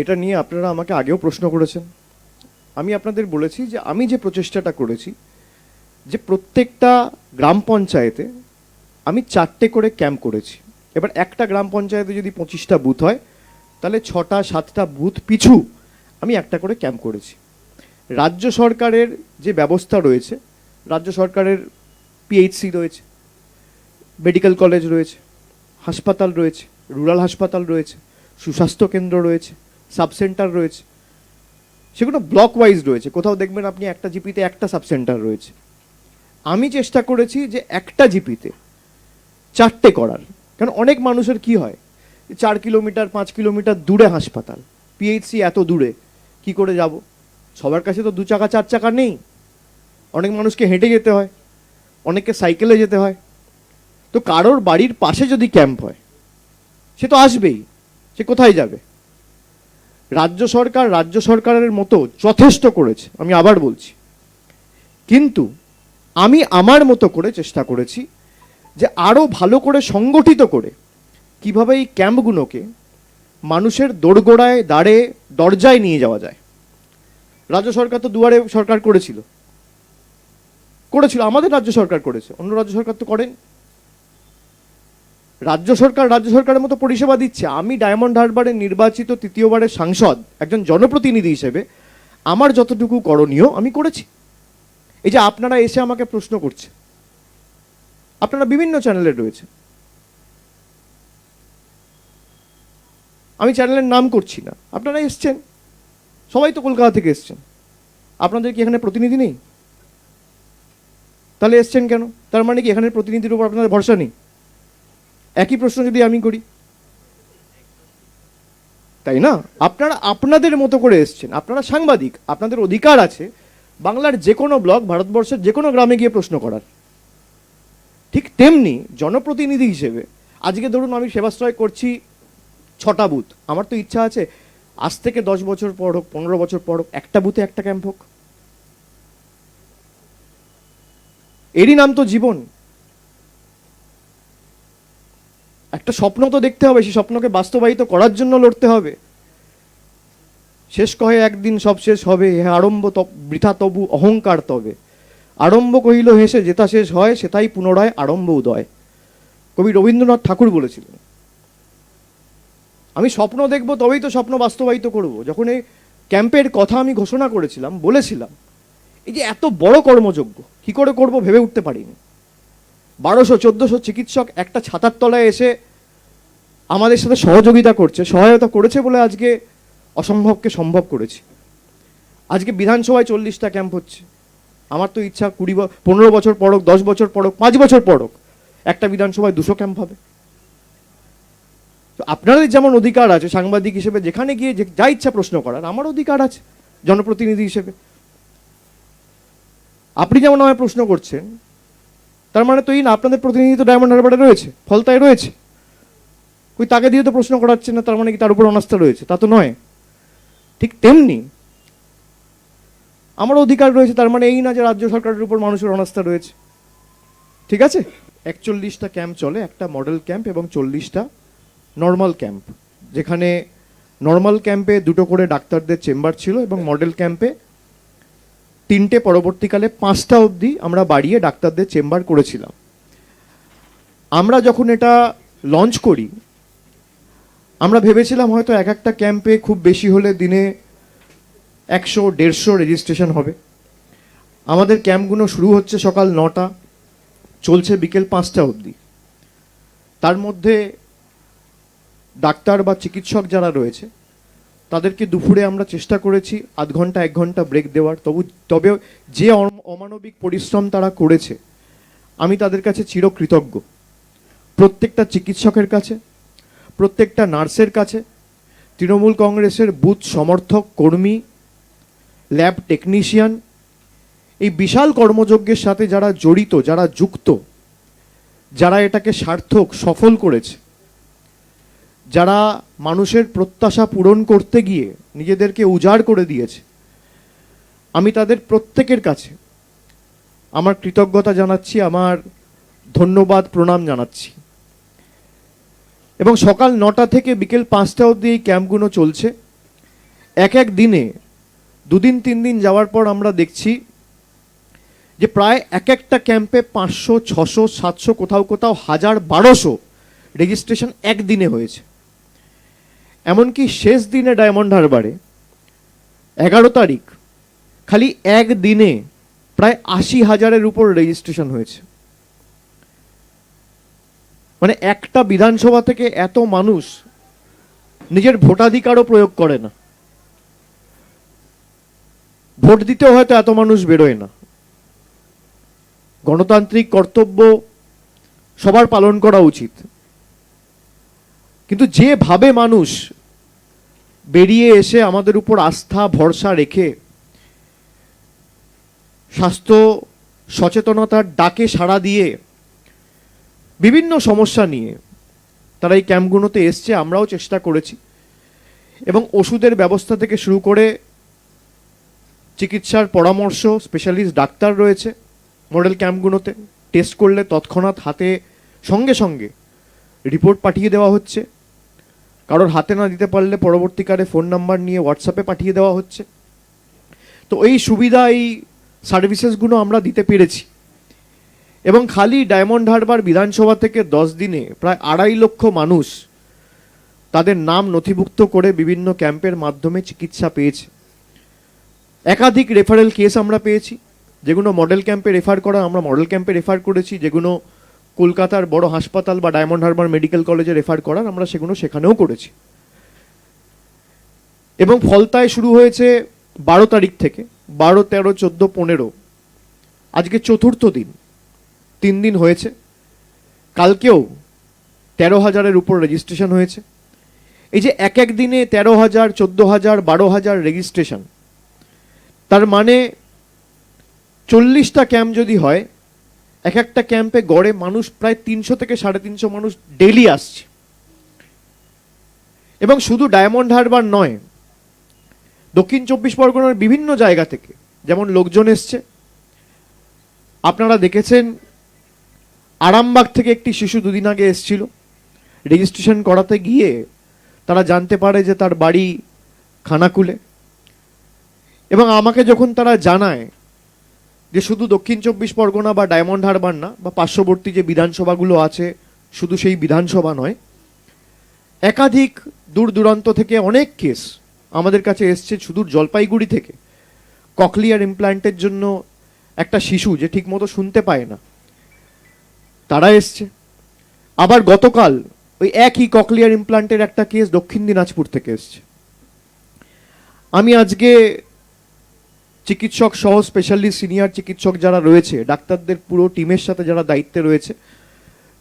এটা নিয়ে আপনারা আমাকে আগেও প্রশ্ন করেছেন। আমি আপনাদের বলেছি যে আমি যে প্রচেষ্টাটা করেছি যে প্রত্যেকটা গ্রাম পঞ্চায়েতে আমি 4টে করে ক্যাম্প করেছি। এবার একটা গ্রাম পঞ্চায়েতে যদি 25টা বুথ হয় তাহলে 6টা 7টা বুথ পিছু আমি একটা করে ক্যাম্প করেছি। রাজ্য সরকারের যে ব্যবস্থা রয়েছে, রাজ্য সরকারের পিএইচসি রয়েছে, মেডিকেল কলেজ রয়েছে, হাসপাতাল রয়েছে, রুরাল হাসপাতাল রয়েছে, সুস্বাস্থ্য কেন্দ্র রয়েছে, সাব সেন্টার রয়েছে, সেগুলো ব্লক ওয়াইজ রয়েছে। কোথাও দেখবেন আপনি একটা জিপিতে একটা সাব সেন্টার রয়েছে। আমি চেষ্টা করেছি যে একটা জিপিতে 4টে করার। কারণ অনেক মানুষের কি হয়, 4 কিলোমিটার 5 কিলোমিটার দূরে হাসপাতাল, পিএইচসি এত দূরে কি করে যাব? সবার কাছে তো 2 চাকা 4 চাকা নেই। অনেক মানুষকে হেঁটে যেতে হয়, অনেককে সাইকেলে যেতে হয়। তো কারোর বাড়ির পাশে যদি ক্যাম্প হয় সে তো আসবেই, সে কোথায় যাবে? রাজ্য সরকারের মতো যথেষ্ট করেছে, আমি আবার বলছি। কিন্তু আমি আমার মতো করে চেষ্টা করেছি যে আরও ভালো করে সংগঠিত করে কিভাবে এই ক্যাম্পগুলোকে মানুষের দোরগোড়ায় দাঁড়ে দরজায় নিয়ে যাওয়া যায়। রাজ্য সরকার তো দুয়ারে সরকার করেছিল, আমাদের রাজ্য সরকার করেছে, অন্য রাজ্য সরকার তো করেন। রাজ্য সরকারের মতো পরিষেবা দিচ্ছে। আমি ডায়মন্ড হারবারের নির্বাচিত 3য়বারের সাংসদ, একজন জনপ্রতিনিধি হিসেবে আমার যতটুকু করণীয় আমি করেছি। এই যে আপনারা এসে আমাকে প্রশ্ন করছে, আপনারা বিভিন্ন চ্যানেলে রয়েছে, আমি চ্যানেলের নাম করছি না, আপনারা এসছেন, সবাই তো কলকাতা থেকে এসছেন। আপনাদের কি এখানে প্রতিনিধি নেই? তাহলে এসছেন কেন? তার মানে কি এখানের প্রতিনিধির উপর আপনাদের ভরসা নেই? একই প্রশ্ন যদি আমি করি, তাই না? আপনারা আপনাদের মতো করে এসছেন, আপনারা সাংবাদিক, আপনাদের অধিকার আছে বাংলার যে কোনো ব্লক, ভারতবর্ষের যে কোনো গ্রামে গিয়ে প্রশ্ন করার। ঠিক তেমনি জনপ্রতিনিধি হিসেবে আজকে ধরুন আমি সেবাশ্রয় করছি 6টা বুথ, আমার তো ইচ্ছা আছে আজ থেকে 10 বছর পর হোক, 15 বছর পর হোক, একটা বুথে একটা ক্যাম্প হোক। এরই নাম তো জীবন। একটা স্বপ্ন তো দেখতে হবে, সেই স্বপ্নকে বাস্তবায়িত করার জন্য লড়তে হবে। শেষ কহে একদিন সব শেষ হবে, হে আরম্ভ বৃথা তবু অহংকার তবে। আরম্ভ কহিল হেসে যেটা শেষ হয়, সেটাই পুনরায় আরম্ভ উদয়। কবি রবীন্দ্রনাথ ঠাকুর বলেছিলেন। আমি স্বপ্ন দেখব, তবেই তো স্বপ্ন বাস্তবায়িত করব। যখন এই ক্যাম্পের কথা আমি ঘোষণা করেছিলাম, বলেছিলাম এই যে এত বড় কর্মযজ্ঞ কি করে করব ভেবে উঠতে পারিনি। 1200-1400 চিকিৎসক একটা ছাতার তলায় এসে আমাদের সাথে সহায়তা করেছে বলে আজকে অসম্ভবকে সম্ভব করেছি। আজকে বিধানসভায় 40টা ক্যাম্প হচ্ছে। আমার তো ইচ্ছা 15 বছর পরক, 10 বছর পরক, 5 বছর পরক একটা বিধানসভায় 200 ক্যাম্প হবে। তো আপনাদের যেমন অধিকার আছে সাংবাদিক হিসেবে যেখানে গিয়ে যা ইচ্ছা প্রশ্ন করার, আমার অধিকার আছে জনপ্রতিনিধি হিসেবে। আপনি যেমন আমায় প্রশ্ন করছেন, তার মানে তো এই না আপনাদের প্রতিনিধি তো ডায়মন্ড হারবারে রয়েছে, ফলতায় রয়েছে, ওই তাকে দিয়ে তো প্রশ্ন করাচ্ছে না, তার মানে কি তার উপর অনাস্থা রয়েছে? তা তো নয়। ঠিক তেমনি আমার অধিকার রয়েছে, তার মানে এই না যে রাজ্য সরকারের উপর মানুষের অনাস্থা রয়েছে। ঠিক আছে, 41টা ক্যাম্প চলে, একটা মডেল ক্যাম্প এবং 40টা নর্মাল ক্যাম্প, যেখানে নর্মাল ক্যাম্পে 2টো করে ডাক্তারদের চেম্বার ছিল এবং মডেল ক্যাম্পে 3টে, পরবর্তীকালে 5টা অবধি আমরা বাড়িয়ে ডাক্তারদের চেম্বার করেছিলাম। আমরা যখন এটা লঞ্চ করি আমরা ভেবেছিলাম হয়তো একটা ক্যাম্পে খুব বেশি হলে দিনে 100-150 রেজিস্ট্রেশন হবে। আমাদের ক্যাম্পগুলো শুরু হচ্ছে সকাল 9টা, চলছে বিকেল 5টা অবধি। তার মধ্যে ডাক্তার বা চিকিৎসক যারা রয়েছে তাদেরকে দুপুরে আমরা চেষ্টা করেছি আধ ঘন্টা 1 ঘন্টা ব্রেক দেওয়ার। তবে যে অমানবিক পরিশ্রম তারা করেছে আমি তাদের কাছে চিরকৃতজ্ঞ। প্রত্যেকটা চিকিৎসকের কাছে, প্রত্যেকটা নার্সের কাছে, তৃণমূল কংগ্রেসের বুথ সমর্থক কর্মী, ল্যাব টেকনিশিয়ান, এই বিশাল কর্মযজ্ঞের সাথে যারা জড়িত, যারা যুক্ত, যারা এটাকে সার্থক সফল করেছে, যারা মানুষের প্রত্যাশা পূরণ করতে গিয়ে নিজেদেরকে উজাড় করে দিয়েছে, আমি তাদের প্রত্যেকের কাছে আমার কৃতজ্ঞতা জানাচ্ছি, আমার ধন্যবাদ প্রণাম জানাচ্ছি। এবং সকাল 9টা থেকে বিকেল 5টা অবধি এই ক্যাম্পগুলো চলছে। এক এক দিনে 2-3 দিন যাওয়ার পর আমরা দেখছি যে প্রায় এক একটা ক্যাম্পে 500, 600, 700, কোথাও কোথাও 1000-1200 রেজিস্ট্রেশন একদিনে হয়েছে। এমনকি শেষ দিনে ডায়মন্ড হারবারে 11 তারিখ খালি একদিনে প্রায় 80,000-এর উপর রেজিস্ট্রেশন হয়েছে। মানে একটা বিধানসভা থেকে এত মানুষ নিজের ভোটাধিকারও প্রয়োগ করে না, ভোট দিতেও হয়তো এত মানুষ বেরোয় না। গণতান্ত্রিক কর্তব্য সবার পালন করা উচিত, কিন্তু যেভাবে মানুষ বেরিয়ে এসে আমাদের উপর আস্থা ভরসা রেখে স্বাস্থ্য সচেতনতার ডাকে সাড়া দিয়ে বিভিন্ন সমস্যা নিয়ে তারা এই ক্যাম্পগুলোতে এসছে, আমরাও চেষ্টা করেছি। এবং ওষুধের ব্যবস্থা থেকে শুরু করে চিকিৎসার পরামর্শ, স্পেশালিস্ট ডাক্তার রয়েছে মডেল ক্যাম্পগুলোতে। টেস্ট করলে তৎক্ষণাৎ হাতে সঙ্গে সঙ্গে রিপোর্ট পাঠিয়ে দেওয়া হচ্ছে। কারোর হাতে না দিতে পারলে পরবর্তীকালে ফোন নাম্বার নিয়ে হোয়াটসঅ্যাপে পাঠিয়ে দেওয়া হচ্ছে। তো এই সুবিধা, এই সার্ভিসেসগুলো আমরা দিতে পেরেছি। এবং খালি ডায়মন্ড হারবার বিধানসভা থেকে 10 দিনে প্রায় 2.5 লক্ষ মানুষ তাদের নাম নথিভুক্ত করে বিভিন্ন ক্যাম্পের মাধ্যমে চিকিৎসা পেয়েছে। একাধিক রেফারেল কেস আমরা পেয়েছি, যেগুলো মডেল ক্যাম্পে রেফার করা আমরা মডেল ক্যাম্পে রেফার করেছি, যেগুলো কলকাতার বড় হাসপাতাল বা ডায়মন্ড হারবার মেডিকেল কলেজে রেফার করার আমরা সেগুলো সেখানেও করেছি। এবং ফলতায় শুরু হয়েছে 12 তারিখ থেকে, 12, 13, 14, 15, আজকে চতুর্থ দিন, 3 দিন হয়েছে। কালকেও 13,000-এর উপর রেজিস্ট্রেশন হয়েছে। এই যে এক এক দিনে 13,000, 14,000, 12,000 রেজিস্ট্রেশন, তার মানে 40টা ক্যাম্প যদি হয়, এক একটা ক্যাম্পে গড়ে মানুষ প্রায় 300 থেকে 350 মানুষ ডেইলি আসছে। এবং শুধু ডায়মন্ড হারবার নয়, দক্ষিণ 24 পরগনার বিভিন্ন জায়গা থেকে যেমন লোকজন এসছে। আপনারা দেখেছেন আরামবাগ থেকে একটি শিশু 2 দিন আগে এসেছিল, রেজিস্ট্রেশন করাতে গিয়ে তারা জানতে পারে যে তার বাড়ি খানাকুলে। এবং আমাকে যখন তারা জানায় যে শুধু দক্ষিণ 24 পরগনা বা ডায়মন্ড হারবার না, বা পার্শ্ববর্তী যে বিধানসভাগুলো আছে শুধু সেই বিধানসভা নয়, একাধিক দূর দূরান্ত থেকে অনেক কেস আমাদের কাছে এসছে। সুদূর জলপাইগুড়ি থেকে ককলিয়ার ইমপ্ল্যান্টের জন্য একটা শিশু যে ঠিকমতো শুনতে পায় না, তারা এসছে। আবার গতকাল ওই একই ককলিয়ার ইমপ্ল্যান্টের একটা কেস দক্ষিণ দিনাজপুর থেকে এসছে। আমি আজকে চিকিৎসক সহ স্পেশালিস্ট সিনিয়র চিকিৎসক যারা রয়েছে, ডাক্তারদের পুরো টিমের সাথে যারা দায়িত্বে রয়েছে,